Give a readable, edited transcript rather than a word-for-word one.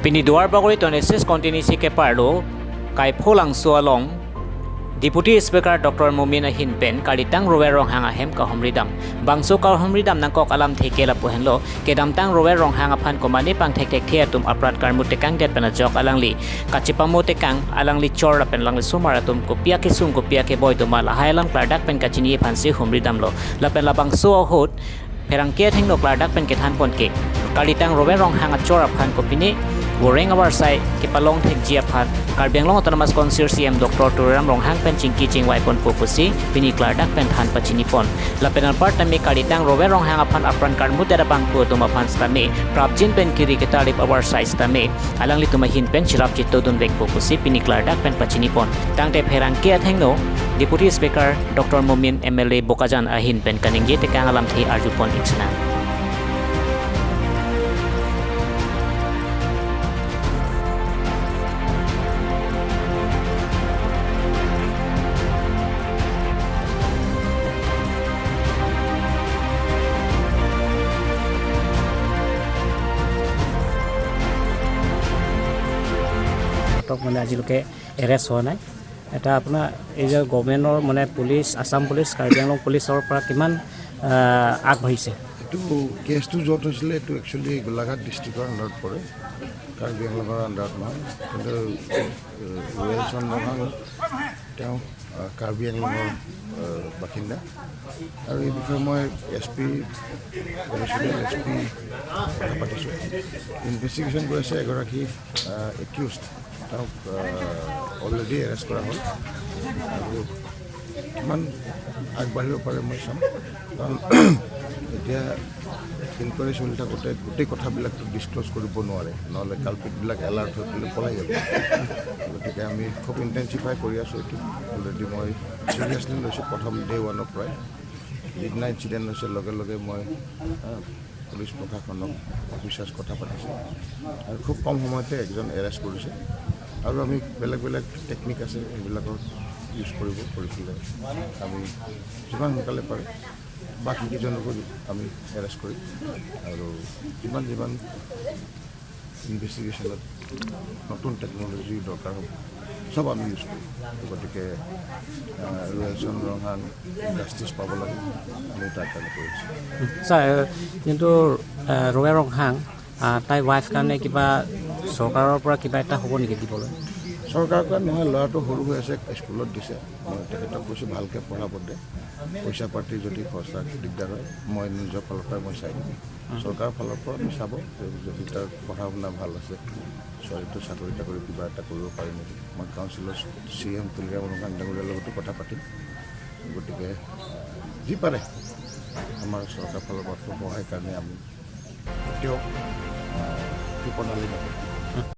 Pini duar bagori tonesis kontinisi ke parlo kai pholang sualong Deputy Speaker Dr. Mumin Ahin Pen Karlitang Rowell Ronghang Ahem kahumri dam bangso kahumri dam nangkok alam thekela pohenlo kedam tang Rowell Ronghang aphan komani pang thek thek thea tum aprat karmu tekang det pena jok alangli kachipamo tekang alangli chor pen langli sumara tum kopia ke sum kopia ke boy tum la hailam kladak pen kachini phansi humri dam lo lapen la bangso hot perang ke thengno kladak pen ke than pon ke Karlitang Rowell Ronghang achor aphan kopini Goreng awar sai kipalong thek jia phat Karbianglong autonomous consortium Dr. Turam Ronghang pen chingki chingwai pon popusi pini kladak pen than pachini pon lapenan part tami Karlitang Rowell Ronghang aphan apran karmu tera bangpu tuma phan stame prapjin pen kiri ketalip awar sai stame alangli tuma hin pen chirap chitto dun vek popusi pini kladak pen pachini pon tangte pherang ke athengno Deputy Speaker Dr. Mumin MLA Bokajan Ahin pen kaningje tekang alam thi arju pon ichna মানে আজিলৈকে arrest হোৱা নাই এটা আপোনাৰ এই যে গভৰ্ণমেণ্টৰ মানে police Assam police Karbi Anglong পুলিচৰ পৰা কিমান আগবাঢ়িছে এইটো কেছটো য'ত হৈছিলে এইটো একচুৱেলি গোলাঘাট ডিষ্ট্ৰিক্টৰ আণ্ডাৰত পৰে কাৰ্বি আংলঙৰ আণ্ডাৰত নহয় কিন্তু ৰৱেল চন্দ্ৰহাং তেওঁ কাৰ্বি আংলঙৰ বাসিন্দা আৰু এই বিষয়ে মই SP কথা পাতিছোঁ ইনভেষ্টিগেশ্যন কৰি আছে এগৰাকী একিউজড তেওঁক অলৰেডি এৰেষ্ট কৰা হ'ল আৰু কিমান আগবাঢ়িব পাৰে মই চাম কাৰণ এতিয়া ইনকুৱাৰী চলি থাকোঁতে গোটেই কথাবিলাকতো ডিছক্ল'জ কৰিব নোৱাৰে নহ'লে কালপিটবিলাক এলাৰ্ট হৈ পেলাই পলাই যাব গতিকে আমি খুব ইণ্টেনচিফাই কৰি আছোঁ এইটো অলৰেডি মই চিৰিয়াছলি লৈছোঁ প্ৰথম ডে ওৱানৰ পৰাই যিদিনা ইনচিডেণ্ট হৈছে লগে লগে মই পুলিচ প্ৰশাসনক অফিচাৰ্ছ কথা পাতিছোঁ আৰু খুব কম সময়তে একজন এৰেষ্ট কৰিছে আৰু আমি বেলেগ বেলেগ টেকনিক আছে সেইবিলাকৰ ইউজ কৰি পেলাই আমি যিমান সোনকালে পাৰে বাকী কেইজনকো আমি এৰেষ্ট কৰিম আৰু যিমান ইনভেষ্টিগেশ্যনত নতুন টেকন'লজি দৰকাৰ হ'ব চব আমি ইউজ কৰিম গতিকে ৰৱেল চন্দ্ৰহাং জাষ্টিছ পাব লাগে আমি তাৰ কাৰণে কৰিছোঁ ছাৰ কিন্তু ৰৱেল ৰণহাং তাই ৱাইফ কাৰণে কিবা চৰকাৰৰ পৰা কিবা এটা হ'ব নেকি দিবলৈ চৰকাৰৰ কাৰণে নহয় ল'ৰাটো সৰু হৈ আছে স্কুলত দিছে মই তেখেতক কৈছোঁ ভালকৈ পঢ়াব দে পইচা পাতি যদি খৰচা দিগদাৰ হয় মই নিজৰ ফালৰ পৰাই মই চাই দিম চৰকাৰৰ ফালৰ পৰা আমি চাব যদি তাৰ পঢ়া শুনা ভাল আছে ছোৱালীটো চাকৰি তাকৰি কিবা এটা কৰিব পাৰি নেকি মই কাউন্সিলৰ CM তুলিৰাম ডাঙৰীয়াৰ লগতো কথা পাতিম গতিকে যি পাৰে আমাৰ চৰকাৰ ফালৰ পৰা সহায়ৰ কাৰণে আমি কেতিয়াও কৃপণালী নকৰোঁ